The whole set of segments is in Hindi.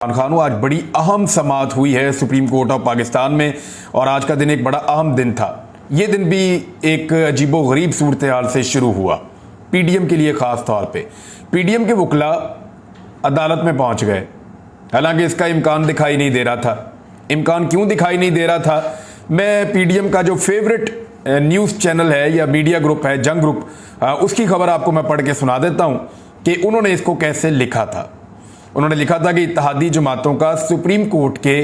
खान आज बड़ी अहम समाअत हुई है सुप्रीम कोर्ट ऑफ पाकिस्तान में और आज का दिन एक बड़ा अहम दिन था। ये दिन भी एक अजीबोगरीब सूरत हाल से शुरू हुआ पीडीएम के लिए। ख़ास तौर पे पीडीएम के वकला अदालत में पहुंच गए, हालांकि इसका इम्कान दिखाई नहीं दे रहा था। इम्कान क्यों दिखाई नहीं दे रहा था? मैं पीडीएम का जो फेवरेट न्यूज़ चैनल है या मीडिया ग्रुप है जंग ग्रुप, उसकी खबर आपको मैं पढ़ के सुना देता हूँ कि उन्होंने इसको कैसे लिखा था। उन्होंने लिखा था कि इत्तेहादी जमातों का सुप्रीम कोर्ट के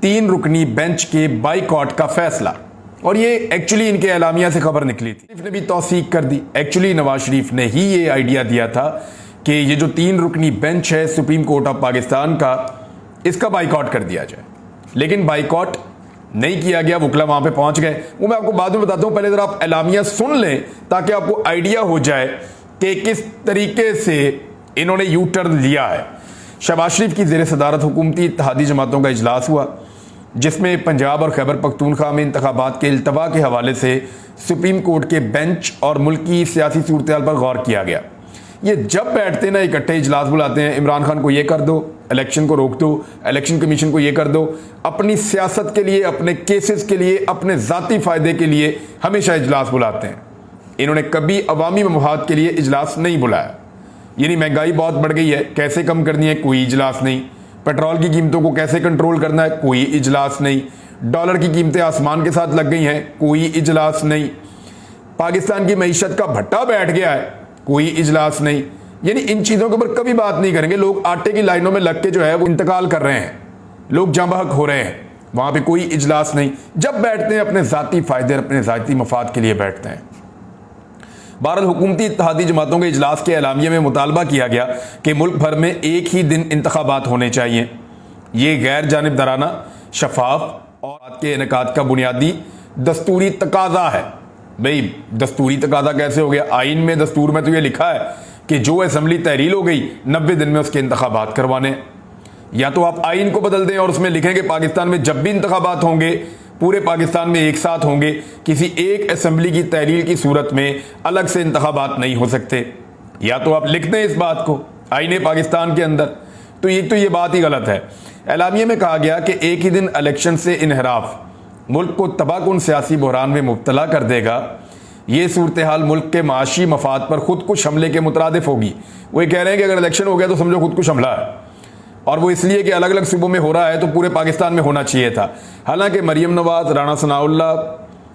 3 रुकनी बेंच के बाइकॉट का फैसला, और ये एक्चुअली इनके एलामिया से खबर निकली थी। शरीफ ने भी तौसीक कर दी। एक्चुअली नवाज शरीफ ने ही ये आइडिया दिया था कि ये जो 3 रुकनी बेंच है सुप्रीम कोर्ट ऑफ पाकिस्तान का, इसका बाइकॉट कर दिया जाए, लेकिन बाइकॉट नहीं किया गया। वकला वहां पे पहुंच गए, वो मैं आपको बाद में बताता हूं। पहले जरा आप एलामिया सुन लें ताकि आपको आइडिया हो जाए कि किस तरीके से इन्होंने यू टर्न लिया है। शहबाज शरीफ की ज़ेर सदारत हुकूमती इत्तेहादी जमातों का इजलास हुआ, जिसमें पंजाब और खैबर पख्तूनख्वा में इंतखाबात के इल्तवा के हवाले से सुप्रीम कोर्ट के बेंच और मुल्क की सियासी सूरत हाल पर गौर किया गया। ये जब बैठते ना इकट्ठे इजलास बुलाते हैं, इमरान खान को ये कर दो, इलेक्शन को रोक दो, इलेक्शन कमीशन को ये कर दो, अपनी सियासत के लिए, अपने केसेस के लिए, अपने ज़ाती फ़ायदे के लिए हमेशा इजलास बुलाते हैं। इन्होंने कभी अवामी मफाद के लिए इजलास नहीं बुलाया। यानी महंगाई बहुत बढ़ गई है, कैसे कम करनी है, कोई इजलास नहीं। पेट्रोल की कीमतों को कैसे कंट्रोल करना है, कोई इजलास नहीं। डॉलर की कीमतें आसमान के साथ लग गई हैं, कोई इजलास नहीं। पाकिस्तान की मईशत का भट्टा बैठ गया है, कोई इजलास नहीं। यानी इन चीज़ों के ऊपर कभी बात नहीं करेंगे। लोग आटे की लाइनों में लग के जो है वो इंतकाल कर रहे हैं, लोग जंबहक हो रहे हैं, वहां पर कोई इजलास नहीं। जब बैठते हैं अपने ज़ाती फ़ायदे, अपने ज़ाती मफाद के लिए बैठते हैं। बहरहाल हुकूमती इत्तेहादी जमातों के इजलास के एलामिया में मुतालबा किया गया कि मुल्क भर में एक ही दिन इंतखाबात होने चाहिए। ये गैर जानिबदाराना, शफाफ और के इनेकाद का बुनियादी दस्तूरी तकाजा है। भाई दस्तूरी तकाजा कैसे हो गया? आइन में, दस्तूर में तो ये लिखा है कि जो असम्बली तहरील हो गई 90 दिन में उसके इंतखाबात करवाने। या तो आप आइन को बदल दें और उसमें लिखें कि पाकिस्तान में जब भी इंतखाबात होंगे पूरे पाकिस्तान में एक साथ होंगे, किसी एक असम्बली की तहरील की सूरत में अलग से इंतखाबात नहीं हो सकते। या तो आप लिख दें इस बात को आईने पाकिस्तान के अंदर, तो ये बात ही गलत है। एलामिया में कहा गया कि एक ही दिन इलेक्शन से इनहराफ मुल्क को तबाहकुन सियासी बहरान में मुब्तला कर देगा। ये सूरत हाल मुल्क के माशी मफाद पर खुदकुश हमले के मुतरादिफ होगी। वो ये कह रहे हैं कि अगर इलेक्शन हो गया तो समझो खुदकुश हमला है, और वो इसलिए कि अलग अलग सूबों में हो रहा है तो पूरे पाकिस्तान में होना चाहिए था। हालांकि मरियम नवाज, राना सनाउल्लाह,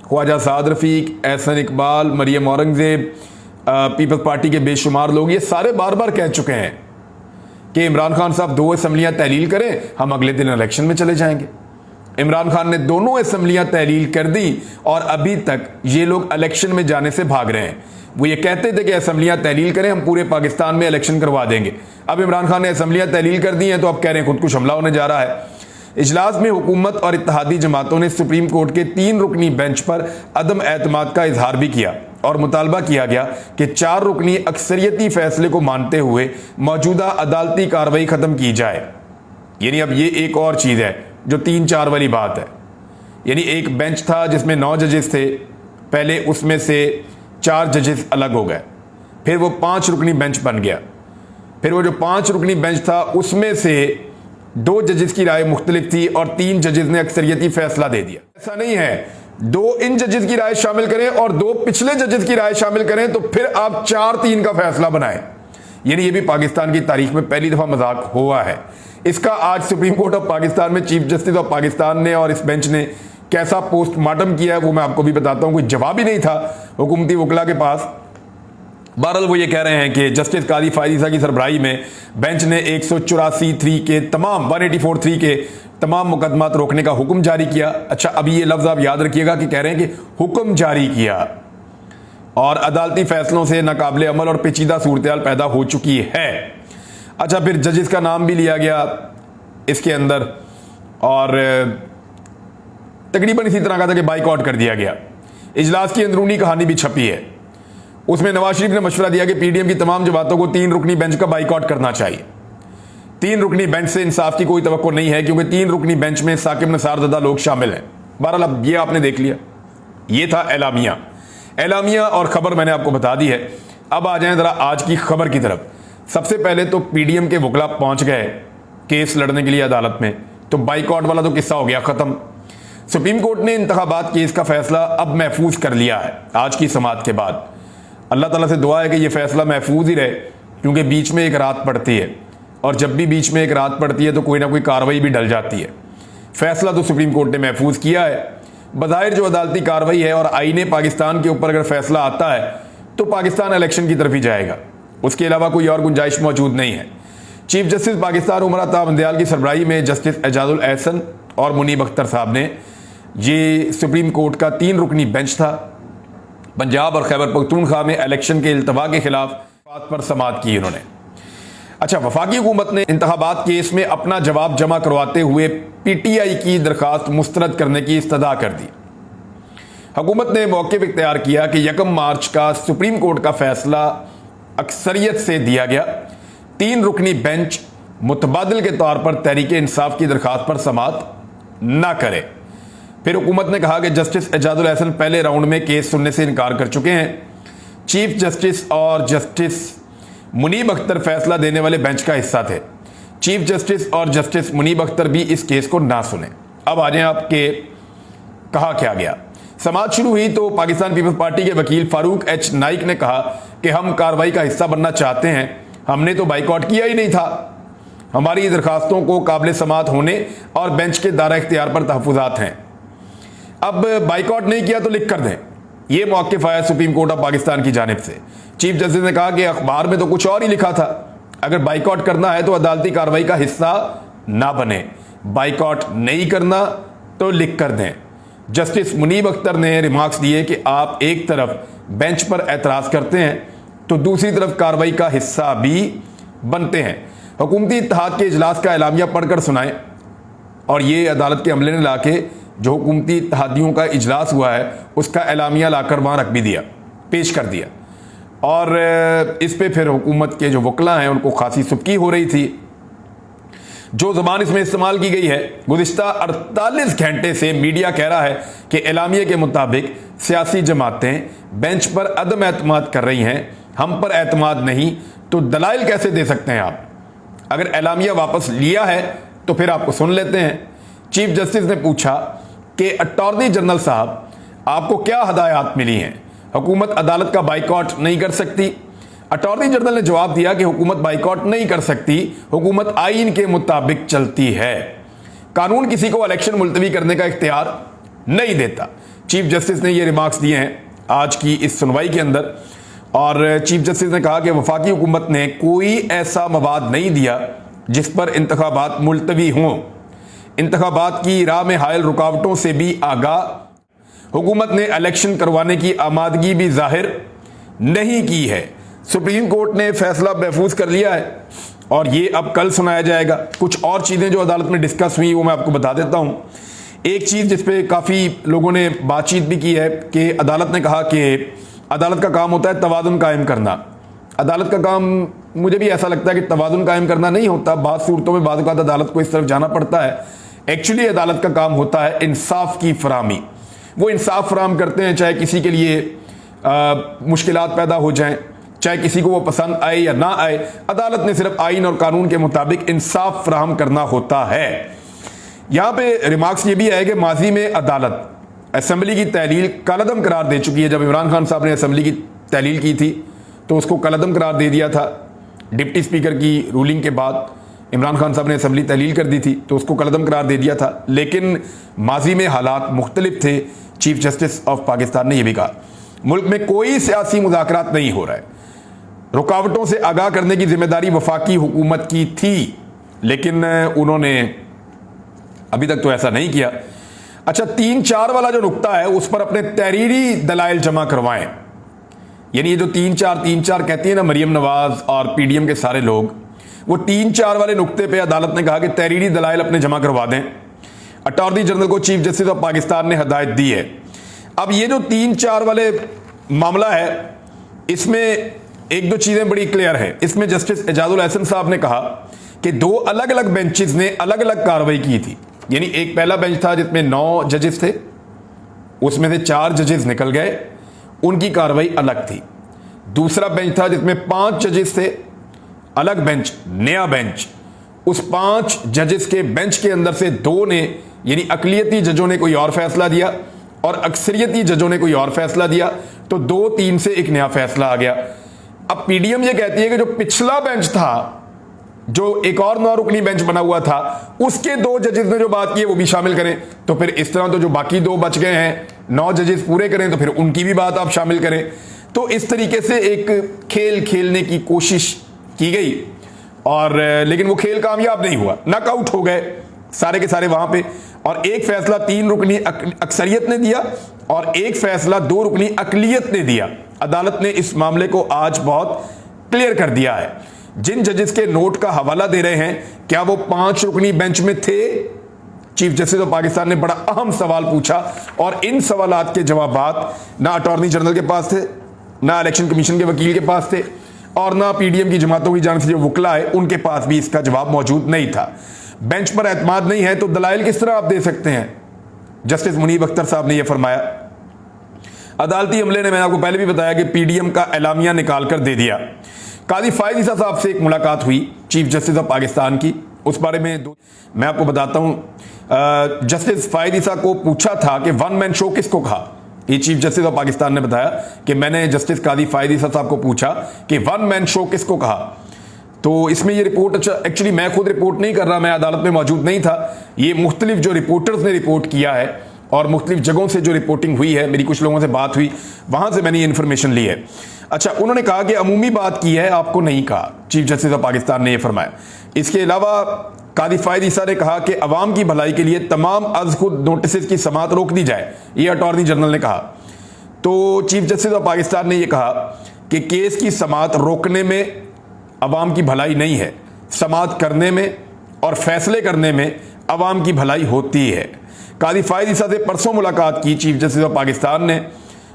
ख्वाजा साद रफ़ीक, एहसन इकबाल, मरियम औरंगज़ेब, पीपल्स पार्टी के बेशुमार लोग ये सारे बार बार कह चुके हैं कि इमरान खान साहब 2 असम्बलियाँ तहलील करें, हम अगले दिन इलेक्शन में चले जाएंगे। इमरान खान ने दोनों असम्बलियाँ तहलील कर दी और अभी तक ये लोग इलेक्शन में जाने से भाग रहे हैं। वो ये कहते थे कि असम्बलियाँ तहलील करें, हम पूरे पाकिस्तान में इलेक्शन करवा देंगे। अब इमरान खान ने असम्बलियाँ तहलील कर दी हैं तो अब कह रहे हैं खुदकुश हमला होने जा रहा है। इजलास में हुकूमत और इत्तेहादी जमातों ने सुप्रीम कोर्ट के 3 रुकनी बेंच पर अदम एतमाद का इजहार भी किया और मुतालबा किया गया कि 4 रुकनी अक्सरियती फैसले को मानते हुए मौजूदा अदालती कार्रवाई ख़त्म की जाए। यानी अब ये एक और चीज़ है जो 3-4 वाली बात है। यानी एक बेंच था जिसमें 9 जजेस थे, पहले उसमें से 4 जजेस अलग हो गए, फिर वो 5 रुकनी बेंच बन गया। फिर वो जो 5 रुकनी बेंच था उसमें से 2 जजेस की राय मुख्तलिफ थी और 3 जजेस ने अक्सरियती फैसला दे दिया। ऐसा नहीं है 2 इन जजेस की राय शामिल करें और 2 पिछले जजेस की राय शामिल करें तो फिर आप 4-3 का फैसला बनाएं। यानी ये भी पाकिस्तान की तारीख में पहली दफा मजाक हुआ है। इसका आज सुप्रीम कोर्ट ऑफ पाकिस्तान में चीफ जस्टिस ऑफ पाकिस्तान ने और इस बेंच ने कैसा पोस्टमार्टम किया है वो मैं आपको भी बताता हूं। कोई जवाब ही नहीं था हुकूमती वकला के पास। बहरहाल वो ये कह रहे हैं कि जस्टिस कादी फायजीसा की सरबराही में बेंच ने 184(3) के तमाम 184(3) के तमाम मुकदमात रोकने का हुक्म जारी किया। अच्छा, अभी ये लफ्ज़ आप याद रखिएगा कि कह रहे हैं कि हुक्म जारी किया और अदालती फैसलों से नाकाबिले अमल और पेचीदा सूरत हाल पैदा हो चुकी है। अच्छा, फिर जजेस का नाम भी लिया गया इसके अंदर और तकरीबन इसी तरह का था कि बाइकआउट कर दिया गया। इजलास की अंदरूनी कहानी भी छपी है, उसमें नवाज शरीफ ने मशवरा दिया कि पीडीएम की तमाम जमातों को 3 रुकनी बेंच का बाइकआउट करना चाहिए। 3 रुकनी बेंच से इंसाफ की कोई तवक्को नहीं है क्योंकि 3 रुकनी बेंच में साकिब नसारज़दा लोग शामिल हैं। बहरहाल अब ये आपने देख लिया, ये था एलामिया और खबर मैंने आपको बता दी है। अब आ जाएं जरा आज की खबर की तरफ। सबसे पहले तो पीडीएम के वकला पहुंच गए केस लड़ने के लिए अदालत में, तो बाइकआउट वाला तो किस्सा हो गया खत्म। सुप्रीम कोर्ट ने इंतखाबात केस का फैसला अब महफूज कर लिया है आज की समाअत के बाद। अल्लाह ताला से दुआ है कि यह फैसला महफूज ही रहे, क्योंकि बीच में एक रात पड़ती है और जब भी बीच में एक रात पड़ती है तो कोई ना कोई कार्रवाई भी डल जाती है। फैसला तो सुप्रीम कोर्ट ने महफूज किया है। बज़ाहिर जो अदालती कार्रवाई है और आईने पाकिस्तान के ऊपर अगर फैसला आता है तो पाकिस्तान इलेक्शन की तरफ ही जाएगा, उसके अलावा कोई और गुंजाइश मौजूद नहीं है। चीफ जस्टिस पाकिस्तान उमर अता बंदयाल की सरबराही में जस्टिस एजाजुल एहसन और मुनीब अख्तर साहब ने, ये सुप्रीम कोर्ट का 3 रुकनी बेंच था, पंजाब और खैबर पख्तूनख्वा में इलेक्शन के इल्तवा के खिलाफ बात पर समाअत की इन्होंने। अच्छा, वफाकी हुकूमत ने इंतखाबात केस में अपना जवाब जमा करवाते हुए पीटीआई की दरखास्त मुस्तरद करने की इस्तदा कर दी। हुकूमत ने मौक़िफ़ इख्तियार किया कि 1 मार्च का सुप्रीम कोर्ट का फैसला अक्सरियत से दिया गया। 3 रुकनी बेंच मुतबादिल के तौर पर तहरीक इंसाफ की दरखास्त पर समाअत न करे। फिर हुकूमत ने कहा कि जस्टिस एजाजुल एहसन पहले राउंड में केस सुनने से इनकार कर चुके हैं। चीफ जस्टिस और जस्टिस मुनीब अख्तर फैसला देने वाले बेंच का हिस्सा थे। चीफ जस्टिस और जस्टिस मुनीब अख्तर भी इस केस को ना सुने। अब आ जाए आपके कहा क्या गया। समाअत शुरू हुई तो पाकिस्तान पीपल्स पार्टी के वकील फारूक एच नाइक ने कहा कि हम कार्रवाई का हिस्सा बनना चाहते हैं, हमने तो बाइकआउट किया ही नहीं था, हमारी दरखास्तों को काबिल समाअत होने और बेंच के दायरा इख्तियार पर तहफ़्फ़ुज़ात हैं। अब बाइकआउट नहीं किया तो लिख कर दें, यह मौक़िफ़ आया सुप्रीम कोर्ट ऑफ पाकिस्तान की जानिब से। चीफ जस्टिस ने कहा कि अखबार में तो कुछ और ही लिखा था, अगर बाइकआउट करना है तो अदालती कार्रवाई का हिस्सा ना बने, बाइकआउट नहीं करना तो लिख कर दें। जस्टिस मुनीब अख्तर ने रिमार्क्स दिए कि आप एक तरफ बेंच पर एतराज़ करते हैं तो दूसरी तरफ कार्रवाई का हिस्सा भी बनते हैं। हुकूमती इत्तेहाद के इजलास का एलामिया पढ़कर सुनाएं, और ये अदालत के अमले ने ला के जो हुकूमती इत्तेहादियों का इजलास हुआ है उसका एलामिया लाकर वहाँ रख भी दिया, पेश कर दिया। और इस पे फिर हुकूमत के जो वकला हैं उनको खासी सुबकी हो रही थी। जो ज़बान इसमें इस्तेमाल की गई है, गुज़िश्ता 48 घंटे से मीडिया कह रहा है कि एलामिया के मुताबिक सियासी जमातें बेंच पर अदम एतमाद कर रही हैं, हम पर एतमाद नहीं, तो दलाइल कैसे दे सकते हैं आप? अगर एलामिया वापस लिया है तो फिर आपको सुन लेते हैं। चीफ जस्टिस ने पूछा कि अटॉर्नी जनरल साहब, आपको क्या हदायत मिली हैं? हुकूमत अदालत का बाइकआउट नहीं कर सकती? अटॉर्नी जनरल ने जवाब दिया कि हुकूमत बाइकआउट नहीं कर सकती, हुकूमत आईन के मुताबिक चलती है, कानून किसी को इलेक्शन मुलतवी करने का इख्तियार नहीं देता। चीफ जस्टिस ने ये रिमार्क्स दिए हैं आज की इस सुनवाई के अंदर। और चीफ जस्टिस ने कहा कि वफाकी हुकूमत ने कोई ऐसा मवाद नहीं दिया जिस पर इंतखाबात मुलतवी हों। इंतखाबात की राह में हायल रुकावटों से भी आगाह हुकूमत ने इलेक्शन करवाने की आमादगी भी जाहिर नहीं की है। सुप्रीम कोर्ट ने फैसला महफूज कर लिया है और ये अब कल सुनाया जाएगा। कुछ और चीज़ें जो अदालत में डिस्कस हुई वो मैं आपको बता देता हूँ। एक चीज़ जिस पे काफ़ी लोगों ने बातचीत भी की है कि अदालत ने कहा कि अदालत का काम होता है तवाज़ुन कायम करना। अदालत का काम, मुझे भी ऐसा लगता है कि तवाज़ुन कायम करना नहीं होता। बाद सूरतों में बाद अदालत को इस तरफ जाना पड़ता है। एक्चुअली अदालत का काम होता है इंसाफ की फराहमी। वो इंसाफ फराहम करते हैं, चाहे किसी के लिए मुश्किलात पैदा हो जाएं, चाहे किसी को वो पसंद आए या ना आए। अदालत ने सिर्फ आइन और कानून के मुताबिक इंसाफ फराहम करना होता है। यहाँ पे रिमार्क्स ये भी है कि माजी में अदालत असम्बली की तहलील कलअदम करार दे चुकी है। जब इमरान खान साहब ने असम्बली की तहलील की थी तो उसको कलअदम करार दे दिया था। डिप्टी स्पीकर की रूलिंग के बाद इमरान खान साहब ने असम्बली तहलील कर दी थी तो उसको कलअदम करार दे दिया था। लेकिन माजी में हालात मुख्तलिफ थे। चीफ जस्टिस ऑफ पाकिस्तान ने यह भी कहा मुल्क में कोई सियासी मुज़ाकरात नहीं हो रहा है, रुकावटों से आगाह करने की जिम्मेदारी वफाकी हुकूमत की थी, लेकिन उन्होंने अभी तक तो ऐसा नहीं किया। अच्छा, 3-4 वाला जो नुक्ता है उस पर अपने तहरीरी दलाइल जमा करवाएं। यानी ये जो 3-4 कहती है ना मरियम नवाज और पीडीएम के सारे लोग, वो 3-4 वाले नुक्ते पे अदालत ने कहा कि तहरीरी दलाइल अपने जमा करवा दें। अटॉर्नी जनरल को चीफ जस्टिस ऑफ पाकिस्तान ने हदायत दी है। अब ये जो 3-4 वाले मामला है इसमें एक दो चीज़ें बड़ी क्लियर है। इसमें जस्टिस एजाजुल एहसन साहब ने कहा कि 2 अलग अलग बेंचेस ने अलग अलग कार्रवाई की थी। यानी एक पहला बेंच था जिसमें 9 जजेस थे, उसमें से 4 जजेस निकल गए, उनकी कार्रवाई अलग थी। दूसरा बेंच था जिसमें 5 जजेस थे, अलग बेंच, नया बेंच, उस 5 जजेस के बेंच के अंदर से 2 ने, यानी अकलियती जजों ने कोई और फैसला दिया और अक्सरियती जजों ने कोई और फैसला दिया, तो 2-3 से एक नया फैसला आ गया। अब पीडीएम ये कहती है कि जो पिछला बेंच था, जो एक और 9 रुकनी बेंच बना हुआ था, उसके 2 जजेस ने जो बात की है वो भी शामिल करें। तो फिर इस तरह तो जो बाकी 2 बच गए हैं, 9 जजेस पूरे करें तो फिर उनकी भी बात आप शामिल करें। तो इस तरीके से एक खेल खेलने की कोशिश की गई और लेकिन वो खेल कामयाब नहीं हुआ, नॉकआउट हो गए सारे के सारे वहां पे। और एक फैसला 3 रुकनी अक्सरियत ने दिया और एक फैसला 2 रुकनी अकलियत ने दिया। अदालत ने इस मामले को आज बहुत क्लियर कर दिया है। जिन जजेस के नोट का हवाला दे रहे हैं, क्या वो 5 रुकनी बेंच में थे? चीफ जस्टिस ऑफ पाकिस्तान ने बड़ा अहम सवाल पूछा और इन सवालात के जवाबात ना अटॉर्नी जनरल के पास थे, ना इलेक्शन कमीशन के वकील के पास थे और ना पीडीएम की जमातों की जानिब से जो वकला है उनके पास भी इसका जवाब मौजूद नहीं था। बेंच पर एतमाद नहीं है तो दलाइल किस तरह आप दे सकते हैं? जस्टिस मुनीब अख्तर साहब ने यह फरमाया। अदालती अमले ने, मैंने आपको पहले भी बताया कि पीडीएम का एलामिया निकाल कर दे दिया। कादी फायद ईसा साहब से एक मुलाकात हुई चीफ जस्टिस ऑफ पाकिस्तान की, उस बारे में मैं आपको बताता हूं। जस्टिस फायद ईसा को पूछा था कि 1 मैन शो किसको कहा। ये चीफ जस्टिस ऑफ पाकिस्तान ने बताया कि मैंने जस्टिस कादी फायद ईसा साहब को पूछा कि 1 मैन शो किसको कहा। तो इसमें ये रिपोर्ट, अच्छा एक्चुअली मैं खुद रिपोर्ट नहीं कर रहा, मैं अदालत में मौजूद नहीं था। ये मुख्तलिफ जो रिपोर्टर्स ने रिपोर्ट किया है और मुख्तलिफ जगहों से जो रिपोर्टिंग हुई है, मेरी कुछ लोगों से बात हुई, वहां से मैंने ये इन्फॉर्मेशन ली है। अच्छा, उन्होंने कहा कि अमूमी बात की है, आपको नहीं कहा। चीफ जस्टिस ऑफ पाकिस्तान ने यह फरमाया। इसके अलावा कादी फायद ईसा ने कहा कि अवाम की भलाई के लिए तमाम अज खुद नोटिस की समात रोक दी जाए, यह अटॉर्नी जनरल ने कहा। तो चीफ जस्टिस ऑफ पाकिस्तान ने यह कहा कि केस की समात रोकने में अवाम की भलाई नहीं है, समात करने में और फैसले करने में अवाम की भलाई होती है। कादी फायद ईसा से परसों मुलाकात की चीफ जस्टिस ऑफ पाकिस्तान ने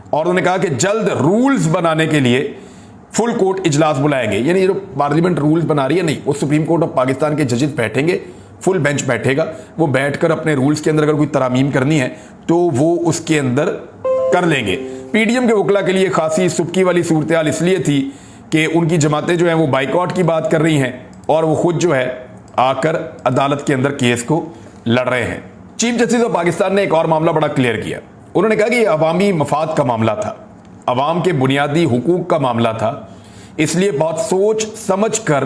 और उन्होंने कहा कि जल्द रूल्स बनाने के लिए फुल कोर्ट इजलास बुलाएंगे। यानी जो पार्लियामेंट रूल्स बना रही है, नहीं, वो सुप्रीम कोर्ट ऑफ पाकिस्तान के जजेस बैठेंगे, फुल बेंच बैठेगा, वो बैठकर अपने रूल्स के अंदर अगर कोई तरामीम करनी है तो वो उसके अंदर कर लेंगे। पीडीएम के वकला के लिए खासी सुबकी वाली सूरत हाल इसलिए थी कि उनकी जमातें जो हैं वो बाइकआउट की बात कर रही हैं और वो खुद जो है आकर अदालत के अंदर केस को लड़ रहे हैं। चीफ जस्टिस ऑफ पाकिस्तान ने एक और मामला बड़ा क्लियर किया। उन्होंने कहा कि यह अवामी मफाद का मामला था, अवाम के बुनियादी हुकूक का मामला था, इसलिए बहुत सोच समझ कर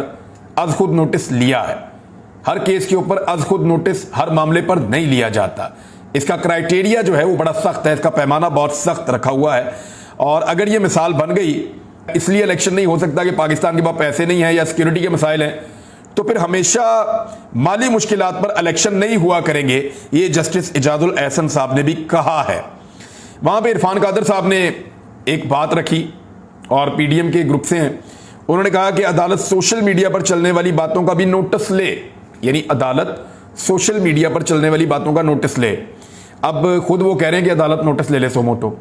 अज खुद नोटिस लिया है। हर केस के ऊपर अज खुद नोटिस हर मामले पर नहीं लिया जाता। इसका क्राइटेरिया जो है वो बड़ा सख्त है, इसका पैमाना बहुत सख्त रखा हुआ है। और अगर ये मिसाल बन गई, इसलिए इलेक्शन नहीं हो सकता कि पाकिस्तान के पास पैसे नहीं है या सिक्योरिटी के मसाइल हैं, तो फिर हमेशा माली मुश्किलात पर इलेक्शन नहीं हुआ करेंगे। ये जस्टिस इजाजुल एहसन साहब ने भी कहा है। वहां पे इरफान कादर साहब ने एक बात रखी और पीडीएम के ग्रुप से हैं, उन्होंने कहा कि अदालत सोशल मीडिया पर चलने वाली बातों का भी नोटिस ले, यानी अदालत सोशल मीडिया पर चलने वाली बातों का नोटिस ले। अब खुद वो कह रहे हैं कि अदालत नोटिस ले ले सोमोटो।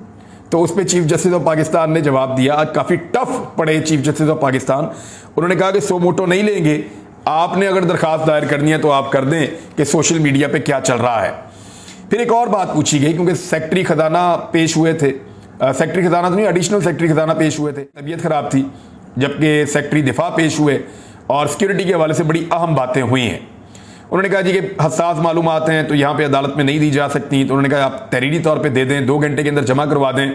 तो उस पर चीफ जस्टिस ऑफ पाकिस्तान ने जवाब दिया, आज काफी टफ पड़े चीफ जस्टिस ऑफ पाकिस्तान। उन्होंने कहा कि सोमोटो नहीं लेंगे, आपने अगर दरखास्त दायर करनी है तो आप कर दें कि सोशल मीडिया पे क्या चल रहा है। फिर एक और बात पूछी गई, क्योंकि सेक्रेटरी खजाना पेश हुए थे, सेक्रेटरी खजाना तो नहीं, एडिशनल सेक्रेटरी खजाना पेश हुए थे, तबीयत खराब थी, जबकि सेक्रेटरी दिफा पेश हुए और सिक्योरिटी के हवाले से बड़ी अहम बातें हुई हैं। उन्होंने कहा जी कि हसास मालूमात हैं तो यहाँ पे अदालत में नहीं दी जा सकती, तो उन्होंने कहा आप तहरीरी तौर पे दे दें, 2 घंटे के अंदर जमा करवा दें।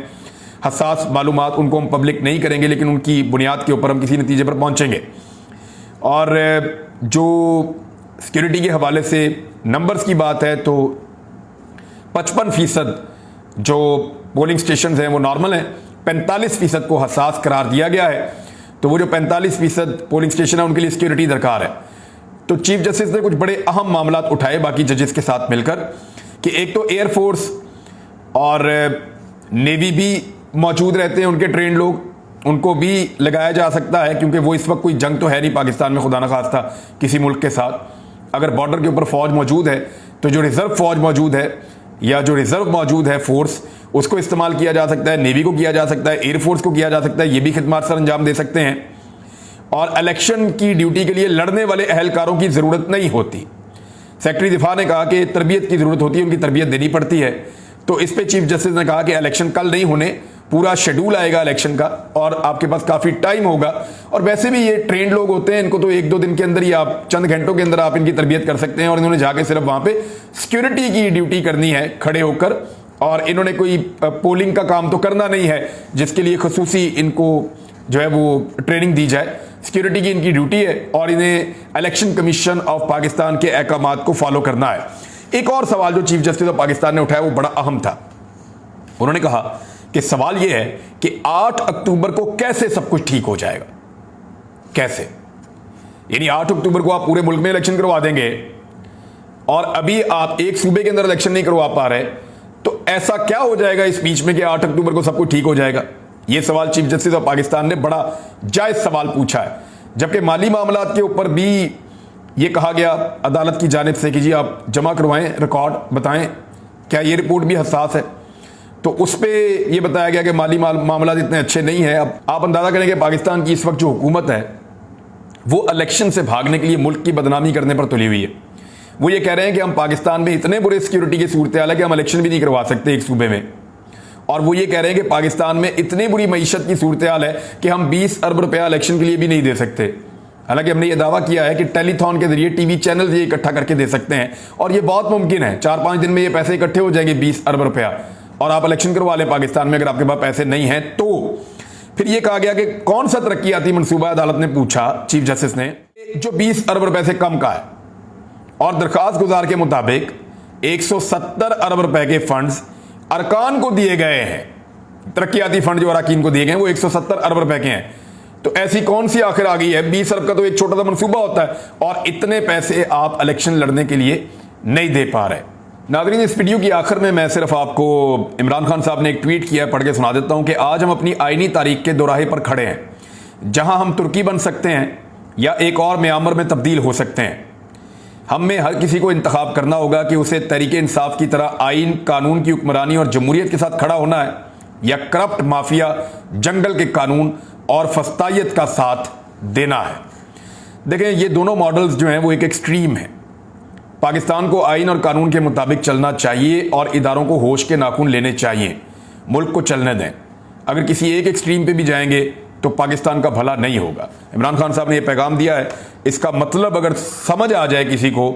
हसास मालूमात उनको हम पब्लिक नहीं करेंगे, लेकिन उनकी बुनियाद के ऊपर हम किसी नतीजे पर पहुँचेंगे। और जो सिक्योरिटी के हवाले से नंबर्स की बात है तो 55% जो पोलिंग स्टेशन हैं वो नॉर्मल हैं, 45% को हसास करार दिया गया है। तो वो जो 45% पोलिंग स्टेशन है उनके लिए सिक्योरिटी दरकार है। तो चीफ जस्टिस ने कुछ बड़े अहम मामला उठाए बाकी जजेस के साथ मिलकर कि एक तो एयरफोर्स और नेवी भी मौजूद रहते हैं, उनके ट्रेन लोग, उनको भी लगाया जा सकता है, क्योंकि वो इस वक्त कोई जंग तो है नहीं पाकिस्तान में खुदा न खास्ता किसी मुल्क के साथ। अगर बॉर्डर के ऊपर फौज मौजूद है तो जो रिजर्व फौज मौजूद है या जो रिजर्व मौजूद है फोर्स, उसको इस्तेमाल किया जा सकता है, नेवी को किया जा सकता है, एयरफोर्स को किया जा सकता है, ये भी खिदमत सर अंजाम दे सकते हैं। और इलेक्शन की ड्यूटी के लिए लड़ने वाले अहलकारों की जरूरत नहीं होती। सेक्रेटरी दिफा ने कहा कि तरबियत की जरूरत होती है, उनकी तरबियत देनी पड़ती है। तो इस पे चीफ जस्टिस ने कहा कि इलेक्शन कल नहीं होने, पूरा शेड्यूल आएगा इलेक्शन का और आपके पास काफी टाइम होगा। और वैसे भी ये ट्रेंड लोग होते हैं, इनको तो 1-2 दिन के अंदर ही, आप चंद घंटों के अंदर आप इनकी तरबियत कर सकते हैं। और इन्होंने जाके सिर्फ वहां पे सिक्योरिटी की ड्यूटी करनी है खड़े होकर, और इन्होंने कोई पोलिंग का काम तो करना नहीं है जिसके लिए खसूसी इनको जो है वो ट्रेनिंग दी जाए। सिक्योरिटी की इनकी ड्यूटी है और इन्हें इलेक्शन कमीशन ऑफ पाकिस्तान के अहकामात को फॉलो करना है। एक और सवाल जो चीफ जस्टिस ऑफ पाकिस्तान ने उठाया वो बड़ा अहम था। उन्होंने कहा कि सवाल यह है कि 8 अक्टूबर को कैसे सब कुछ ठीक हो जाएगा, कैसे? यानी 8 अक्टूबर को आप पूरे मुल्क में इलेक्शन करवा देंगे और अभी आप एक सूबे के अंदर इलेक्शन नहीं करवा पा रहे, तो ऐसा क्या हो जाएगा इस बीच में कि 8 अक्टूबर को सब कुछ ठीक हो जाएगा? यह सवाल चीफ जस्टिस ऑफ पाकिस्तान ने बड़ा जायज सवाल पूछा है। जबकि माली मामलात के ऊपर भी यह कहा गया अदालत की जानिब से कि जी आप जमा करवाएं, रिकॉर्ड बताएं, क्या यह रिपोर्ट भी हसास है? तो उस पर यह बताया गया कि माली मामलात इतने अच्छे नहीं है। अब आप अंदाजा करें कि पाकिस्तान की इस वक्त जो हुकूमत है वो इलेक्शन से भागने के लिए मुल्क की बदनामी करने पर तुली हुई है। वो ये कह रहे हैं कि हम पाकिस्तान में इतने बुरे सिक्योरिटी की सूरत हाल है कि हम इलेक्शन भी नहीं करवा सकते एक सूबे में। और वो ये कह रहे हैं कि पाकिस्तान में इतनी बुरी मईशत की सूरत हाल है कि हम 20 अरब रुपया इलेक्शन के लिए भी नहीं दे सकते। हालांकि हमने ये दावा किया है कि टेलीथॉन के जरिए टीवी चैनल ये इकट्ठा करके दे सकते हैं और ये बहुत मुमकिन है। 4-5 दिन में ये पैसे इकट्ठे हो जाएंगे 20 अरब रुपया, और आप इलेक्शन करवा लें पाकिस्तान में अगर आपके पास पैसे नहीं हैं तो। फिर ये कहा गया कि कौन सा तरक्याती मनसूबा, अदालत ने पूछा चीफ जस्टिस ने, जो 20 अरब रुपए से कम का है। और दरखास्त गुजार के मुताबिक 170 अरब रुपए के फंड्स अरकान को दिए गए हैं। तरक्याती फंड जो अरकान को दिए गए हैं वो 170 अरब रुपए के हैं। तो ऐसी कौन सी आखिर आ गई है? 20 अरब का तो एक छोटा सा मनसूबा होता है और इतने पैसे आप इलेक्शन लड़ने के लिए नहीं दे पा रहे। नाज़रीन, इस वीडियो की आखिर में मैं सिर्फ आपको इमरान खान साहब ने एक ट्वीट किया है, पढ़ के सुना देता हूं कि आज हम अपनी आईनी तारीख के दोराहे पर खड़े हैं, जहां हम तुर्की बन सकते हैं या एक और म्यांमार में तब्दील हो सकते हैं। हम में हर किसी को इंतखाब करना होगा कि उसे तरीके इंसाफ की तरह आइन, कानून की हुक्मरानी और जमहूरियत के साथ खड़ा होना है या करप्ट माफिया, जंगल के कानून और फस्तायत का साथ देना है। देखें, ये दोनों मॉडल्स जो हैं वो एक एक्सट्रीम है। पाकिस्तान को आइन और कानून के मुताबिक चलना चाहिए और इदारों को होश के नाखून लेने चाहिए, मुल्क को चलने दें। अगर किसी एक एक्सट्रीम पे भी जाएंगे तो पाकिस्तान का भला नहीं होगा। इमरान खान साहब ने यह पैगाम दिया है, इसका मतलब अगर समझ आ जाए किसी को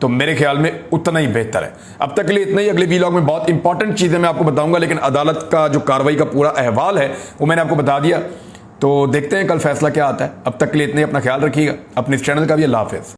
तो मेरे ख्याल में उतना ही बेहतर है। अब तक के लिए इतना ही। अगले वीलॉग में बहुत इंपॉर्टेंट चीज़ें मैं आपको बताऊंगा, लेकिन अदालत का जो कार्रवाई का पूरा अहवाल है वो मैंने आपको बता दिया। तो देखते हैं कल फैसला क्या आता है। अब तक के लिए इतने, अपना ख्याल रखिएगा, अपने इस चैनल का भी। अल्लाह हाफिज़।